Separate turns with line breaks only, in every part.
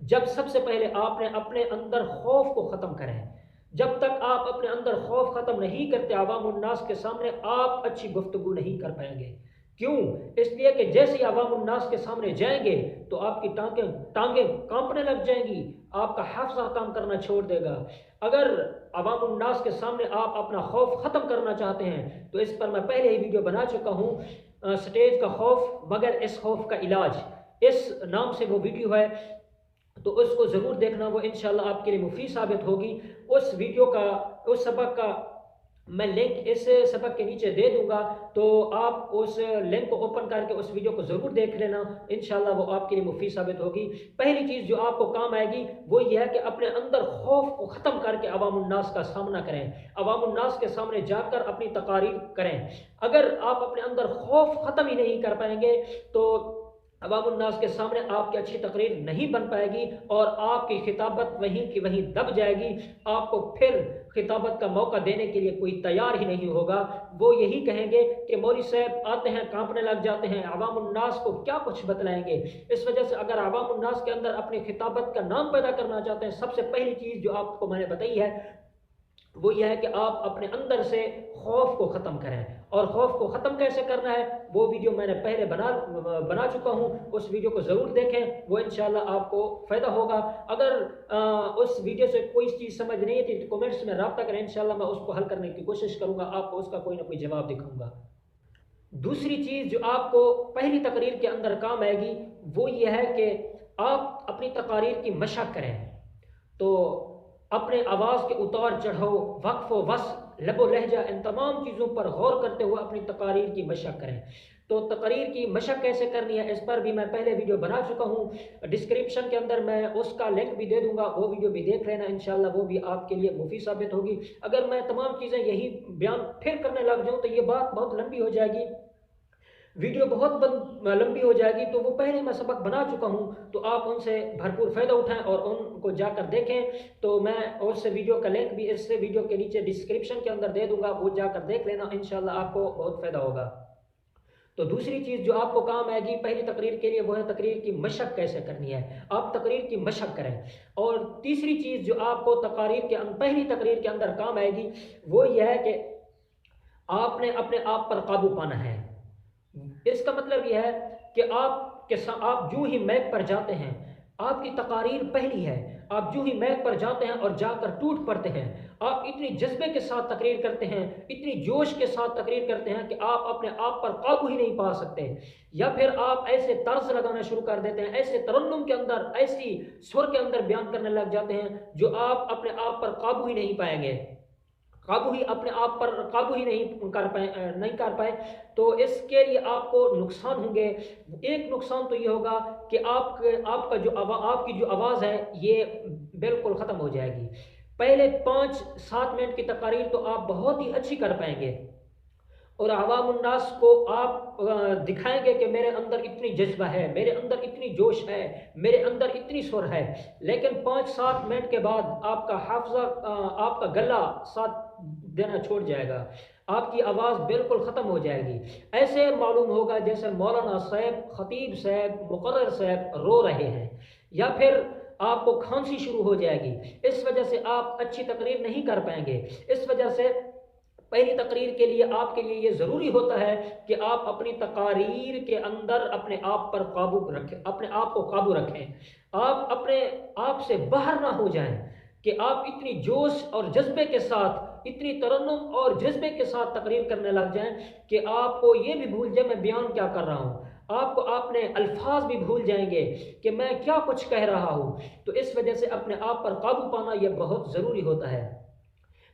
جب سب سے پہلے آپ نے اپنے اندر خوف کو ختم کریں. جب تک آپ اپنے اندر خوف ختم نہیں کرتے عوام الناس کے سامنے آپ اچھی گفتگو نہیں کر پائیں گے. کیوں؟ اس لیے کہ جیسے ہی عوام الناس کے سامنے جائیں گے تو آپ کی ٹانگیں کانپنے لگ جائیں گی، آپ کا حافظہ کام کرنا چھوڑ دے گا. اگر عوام الناس کے سامنے آپ اپنا خوف ختم کرنا چاہتے ہیں تو اس پر میں پہلے ہی ویڈیو بنا چکا ہوں، سٹیج کا خوف مگر اس خوف کا علاج، اس نام سے وہ ویڈیو ہے، تو اس کو ضرور دیکھنا، وہ انشاءاللہ آپ کے لیے مفید ثابت ہوگی. اس ویڈیو کا، اس سبق کا میں لنک اس سبق کے نیچے دے دوں گا، تو آپ اس لنک کو اوپن کر کے اس ویڈیو کو ضرور دیکھ لینا، انشاءاللہ وہ آپ کے لیے مفید ثابت ہوگی. پہلی چیز جو آپ کو کام آئے گی وہ یہ ہے کہ اپنے اندر خوف کو ختم کر کے عوام الناس کا سامنا کریں، عوام الناس کے سامنے جا کر اپنی تقاریر کریں. اگر آپ اپنے اندر خوف ختم ہی نہیں کر پائیں گے تو عوام الناس کے سامنے آپ کی اچھی تقریر نہیں بن پائے گی اور آپ کی خطابت وہیں کی وہیں دب جائے گی. آپ کو پھر خطابت کا موقع دینے کے لیے کوئی تیار ہی نہیں ہوگا. وہ یہی کہیں گے کہ مولوی صاحب آتے ہیں کانپنے لگ جاتے ہیں، عوام الناس کو کیا کچھ بتلائیں گے. اس وجہ سے اگر عوام الناس کے اندر اپنی خطابت کا نام پیدا کرنا چاہتے ہیں، سب سے پہلی چیز جو آپ کو میں نے بتائی ہے وہ یہ ہے کہ آپ اپنے اندر سے خوف کو ختم کریں. اور خوف کو ختم کیسے کرنا ہے وہ ویڈیو میں نے پہلے بنا چکا ہوں، اس ویڈیو کو ضرور دیکھیں، وہ انشاءاللہ آپ کو فائدہ ہوگا. اگر اس ویڈیو سے کوئی چیز سمجھ نہیں تھی تو کمنٹس میں رابطہ کریں، انشاءاللہ میں اس کو حل کرنے کی کوشش کروں گا، آپ کو اس کا کوئی نہ کوئی جواب دکھاؤں گا. دوسری چیز جو آپ کو پہلی تقریر کے اندر کام آئے گی وہ یہ ہے کہ آپ اپنی تقاریر کی مشق کریں. تو اپنے آواز کے اتار چڑھاؤ، وقف و وصل، لب و لہجہ، ان تمام چیزوں پر غور کرتے ہوئے اپنی تقاریر کی مشق کریں. تو تقریر کی مشق کیسے کرنی ہے اس پر بھی میں پہلے ویڈیو بنا چکا ہوں، ڈسکرپشن کے اندر میں اس کا لنک بھی دے دوں گا، وہ ویڈیو بھی دیکھ لینا، انشاءاللہ وہ بھی آپ کے لیے مفید ثابت ہوگی. اگر میں تمام چیزیں یہی بیان پھر کرنے لگ جاؤں تو یہ بات بہت لمبی ہو جائے گی، ویڈیو بہت لمبی ہو جائے گی. تو وہ پہلے میں سبق بنا چکا ہوں، تو آپ ان سے بھرپور فائدہ اٹھائیں اور ان کو جا کر دیکھیں. تو میں اس ویڈیو کا لنک بھی اس ویڈیو کے نیچے ڈسکرپشن کے اندر دے دوں گا، وہ جا کر دیکھ لینا، انشاءاللہ آپ کو بہت فائدہ ہوگا. تو دوسری چیز جو آپ کو کام آئے گی پہلی تقریر کے لیے وہ ہے تقریر کی مشق کیسے کرنی ہے، آپ تقریر کی مشق کریں. اور تیسری چیز جو آپ کو پہلی تقریر کے اندر کام آئے گی وہ یہ ہے کہ آپ نے اپنے آپ پر قابو پانا ہے. اس کا مطلب یہ ہے کہ آپ جو ہی میک پر جاتے ہیں، آپ کی تقاریر پہلی ہے، آپ جو ہی میک پر جاتے ہیں اور جا کر ٹوٹ پڑتے ہیں، آپ اتنی جذبے کے ساتھ تقریر کرتے ہیں، اتنی جوش کے ساتھ تقریر کرتے ہیں کہ آپ اپنے آپ پر قابو ہی نہیں پا سکتے. یا پھر آپ ایسے طرز لگانا شروع کر دیتے ہیں، ایسے ترنم کے اندر، ایسی سر کے اندر بیان کرنے لگ جاتے ہیں جو آپ اپنے آپ پر قابو ہی نہیں پائیں گے، اپنے آپ پر قابو ہی نہیں کر پائے. تو اس کے لیے آپ کو نقصان ہوں گے. ایک نقصان تو یہ ہوگا کہ آپ کی جو آواز ہے یہ بالکل ختم ہو جائے گی. پہلے 5-7 منٹ کی تقاریر تو آپ بہت ہی اچھی کر پائیں گے اور عوام الناس کو آپ دکھائیں گے کہ میرے اندر اتنی جذبہ ہے، میرے اندر اتنی جوش ہے، میرے اندر اتنی سر ہے. لیکن 5-7 منٹ کے بعد آپ کا حافظہ، آپ کا گلا ساتھ دینا چھوڑ جائے گا، آپ کی آواز بالکل ختم ہو جائے گی. ایسے معلوم ہوگا جیسے مولانا صاحب، خطیب صاحب، مقرر صاحب رو رہے ہیں، یا پھر آپ کو کھانسی شروع ہو جائے گی. اس وجہ سے آپ اچھی تقریر نہیں کر پائیں گے. اس وجہ سے پہلی تقریر کے لیے آپ کے لیے یہ ضروری ہوتا ہے کہ آپ اپنی تقاریر کے اندر اپنے آپ پر قابو رکھیں، اپنے آپ کو قابو رکھیں. آپ اپنے آپ سے باہر نہ ہو جائیں کہ آپ اتنی جوش اور جذبے کے ساتھ، اتنی ترنم اور جذبے کے ساتھ تقریر کرنے لگ جائیں کہ آپ کو یہ بھی بھول جائے میں بیان کیا کر رہا ہوں، آپ نے الفاظ بھی بھول جائیں گے کہ میں کیا کچھ کہہ رہا ہوں. تو اس وجہ سے اپنے آپ پر قابو پانا یہ بہت ضروری ہوتا ہے.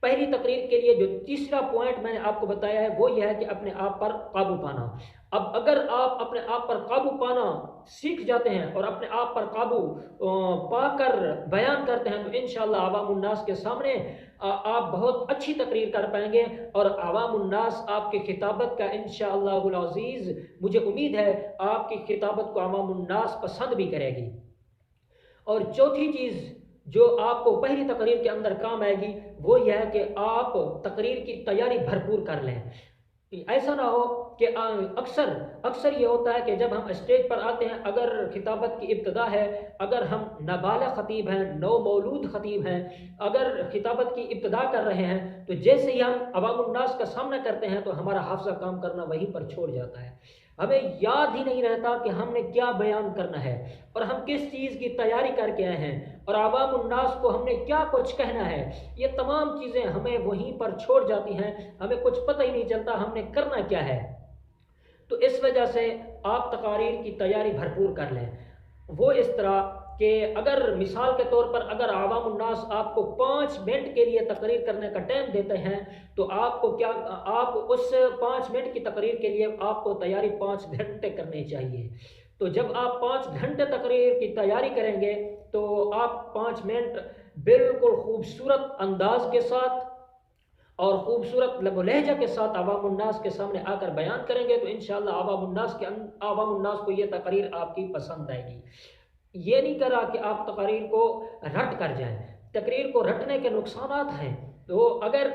پہلی تقریر کے لیے جو تیسرا پوائنٹ میں نے آپ کو بتایا ہے وہ یہ ہے کہ اپنے آپ پر قابو پانا. اب اگر آپ اپنے آپ پر قابو پانا سیکھ جاتے ہیں اور اپنے آپ پر قابو پا کر بیان کرتے ہیں تو انشاءاللہ عوام الناس کے سامنے آپ بہت اچھی تقریر کر پائیں گے اور عوام الناس آپ کی خطابت کا انشاءاللہ العزیز مجھے امید ہے آپ کی خطابت کو عوام الناس پسند بھی کرے گی. اور چوتھی چیز جو آپ کو پہلی تقریر کے اندر کام آئے گی وہ یہ ہے کہ آپ تقریر کی تیاری بھرپور کر لیں. ایسا نہ ہو کہ اکثر اکثر یہ ہوتا ہے کہ جب ہم اسٹیج پر آتے ہیں، اگر خطابت کی ابتدا ہے، اگر ہم نابالغ خطیب ہیں، نو مولود خطیب ہیں، اگر خطابت کی ابتدا کر رہے ہیں، تو جیسے ہی ہم عوام الناس کا سامنا کرتے ہیں تو ہمارا حافظہ کام کرنا وہیں پر چھوڑ جاتا ہے، ہمیں یاد ہی نہیں رہتا کہ ہم نے کیا بیان کرنا ہے اور ہم کس چیز کی تیاری کر کے آئے ہیں اور عوام الناس کو ہم نے کیا کچھ کہنا ہے۔ یہ تمام چیزیں ہمیں وہیں پر چھوڑ جاتی ہیں، ہمیں کچھ پتہ ہی نہیں چلتا ہم نے کرنا کیا ہے۔ تو اس وجہ سے آپ تقاریر کی تیاری بھرپور کر لیں، وہ اس طرح کہ اگر مثال کے طور پر اگر عوام الناس آپ کو 5 منٹ کے لیے تقریر کرنے کا ٹائم دیتے ہیں تو آپ کو کیا، آپ اس 5 منٹ کی تقریر کے لیے آپ کو تیاری 5 گھنٹے کرنی چاہیے۔ تو جب آپ 5 گھنٹے تقریر کی تیاری کریں گے تو آپ 5 منٹ بالکل خوبصورت انداز کے ساتھ اور خوبصورت لب و لہجہ کے ساتھ عوام الناس کے سامنے آ کر بیان کریں گے تو انشاءاللہ عوام الناس کو یہ تقریر آپ کی پسند آئے گی۔ یہ نہیں کرا کہ آپ تقریر کو رٹ کر جائیں، تقریر کو رٹنے کے نقصانات ہیں، تو اگر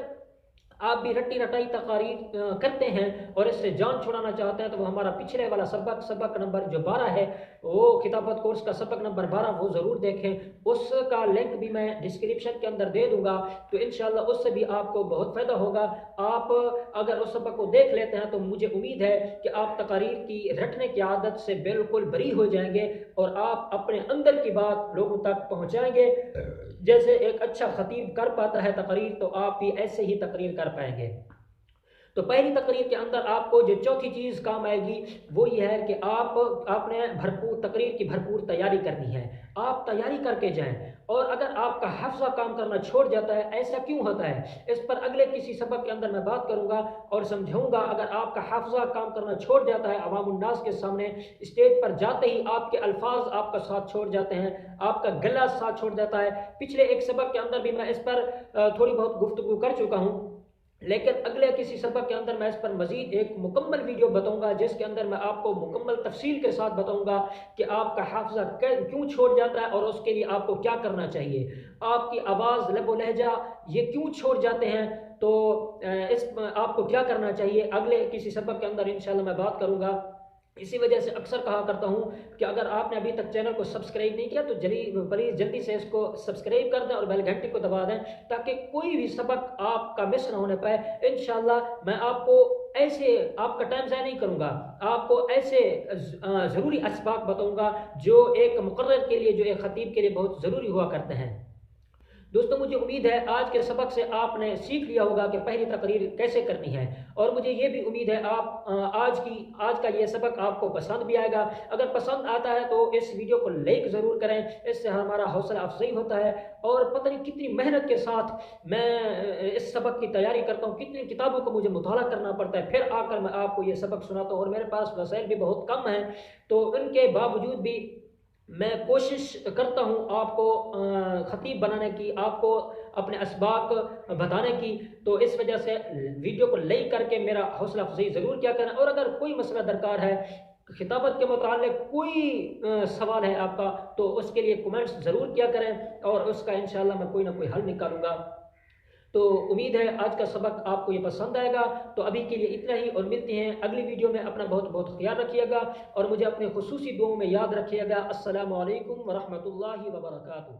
آپ بھی رٹی رٹائی تقاریر کرتے ہیں اور اس سے جان چھڑانا چاہتے ہیں تو وہ ہمارا پچھلے والا سبق نمبر جو 12 ہے، وہ خطابت کورس کا سبق نمبر 12 وہ ضرور دیکھیں، اس کا لنک بھی میں ڈسکرپشن کے اندر دے دوں گا، تو انشاءاللہ اس سے بھی آپ کو بہت فائدہ ہوگا۔ آپ اگر اس سبق کو دیکھ لیتے ہیں تو مجھے امید ہے کہ آپ تقاریر کی رٹنے کی عادت سے بالکل بری ہو جائیں گے اور آپ اپنے اندر کی بات لوگوں تک پہنچائیں گے۔ جیسے ایک اچھا خطیب کر پاتا ہے تقریر، تو آپ بھی ایسے ہی تقریر کر پائیں گے۔ تو پہلی تقریر کے اندر آپ کو جو چوتھی چیز کام آئے گی وہ یہ ہے کہ آپ نے تقریر کی بھرپور تیاری کرنی ہے، آپ تیاری کر کے جائیں، اور اگر آپ کا حافظہ کام کرنا چھوڑ جاتا ہے، ایسا کیوں ہوتا ہے اس پر اگلے کسی سبق کے اندر میں بات کروں گا اور سمجھاؤں گا۔ اگر آپ کا حافظہ کام کرنا چھوڑ جاتا ہے عوام الناس کے سامنے، اسٹیج پر جاتے ہی آپ کے الفاظ آپ کا ساتھ چھوڑ جاتے ہیں، آپ کا گلا ساتھ چھوڑ جاتا ہے، پچھلے ایک سبق کے اندر بھی میں اس پر تھوڑی بہت گفتگو کر چکا ہوں، لیکن اگلے کسی سبق کے اندر میں اس پر مزید ایک مکمل ویڈیو بتاؤں گا جس کے اندر میں آپ کو مکمل تفصیل کے ساتھ بتاؤں گا کہ آپ کا حافظہ کیوں چھوڑ جاتا ہے اور اس کے لیے آپ کو کیا کرنا چاہیے، آپ کی آواز لب و لہجہ یہ کیوں چھوڑ جاتے ہیں، تو آپ کو کیا کرنا چاہیے اگلے کسی سبق کے اندر انشاءاللہ میں بات کروں گا۔ اسی وجہ سے اکثر کہا کرتا ہوں کہ اگر آپ نے ابھی تک چینل کو سبسکرائب نہیں کیا تو پلیز جلدی سے اس کو سبسکرائب کر دیں اور بیل گھنٹی کو دبا دیں تاکہ کوئی بھی سبق آپ کا مس نہ ہونے پائے۔ انشاءاللہ میں آپ کو ایسے آپ کا ٹائم ضائع نہیں کروں گا، آپ کو ایسے ضروری اسباق بتاؤں گا جو ایک مقرر کے لیے، جو ایک خطیب کے لیے بہت ضروری ہوا کرتے ہیں۔ دوستوں مجھے امید ہے آج کے سبق سے آپ نے سیکھ لیا ہوگا کہ پہلی تقریر کیسے کرنی ہے، اور مجھے یہ بھی امید ہے آپ آج کا یہ سبق آپ کو پسند بھی آئے گا۔ اگر پسند آتا ہے تو اس ویڈیو کو لائک ضرور کریں، اس سے ہمارا حوصلہ افزائی ہوتا ہے، اور پتہ نہیں کتنی محنت کے ساتھ میں اس سبق کی تیاری کرتا ہوں، کتنی کتابوں کو مجھے مطالعہ کرنا پڑتا ہے، پھر آ کر میں آپ کو یہ سبق سناتا ہوں، اور میرے پاس وسائل بھی بہت کم ہیں، تو ان کے باوجود بھی میں کوشش کرتا ہوں آپ کو خطیب بنانے کی، آپ کو اپنے اسباق بتانے کی، تو اس وجہ سے ویڈیو کو لائک کر کے میرا حوصلہ افزائی ضرور کیا کریں، اور اگر کوئی مسئلہ درکار ہے، خطابت کے متعلق کوئی سوال ہے آپ کا، تو اس کے لیے کمنٹس ضرور کیا کریں اور اس کا انشاءاللہ میں کوئی نہ کوئی حل نکالوں گا۔ تو امید ہے آج کا سبق آپ کو یہ پسند آئے گا، تو ابھی کے لیے اتنا ہی، اور ملتے ہیں اگلی ویڈیو میں۔ اپنا بہت بہت خیال رکھیے گا اور مجھے اپنے خصوصی دعاؤں میں یاد رکھیے گا۔ السلام علیکم ورحمۃ اللہ وبرکاتہ۔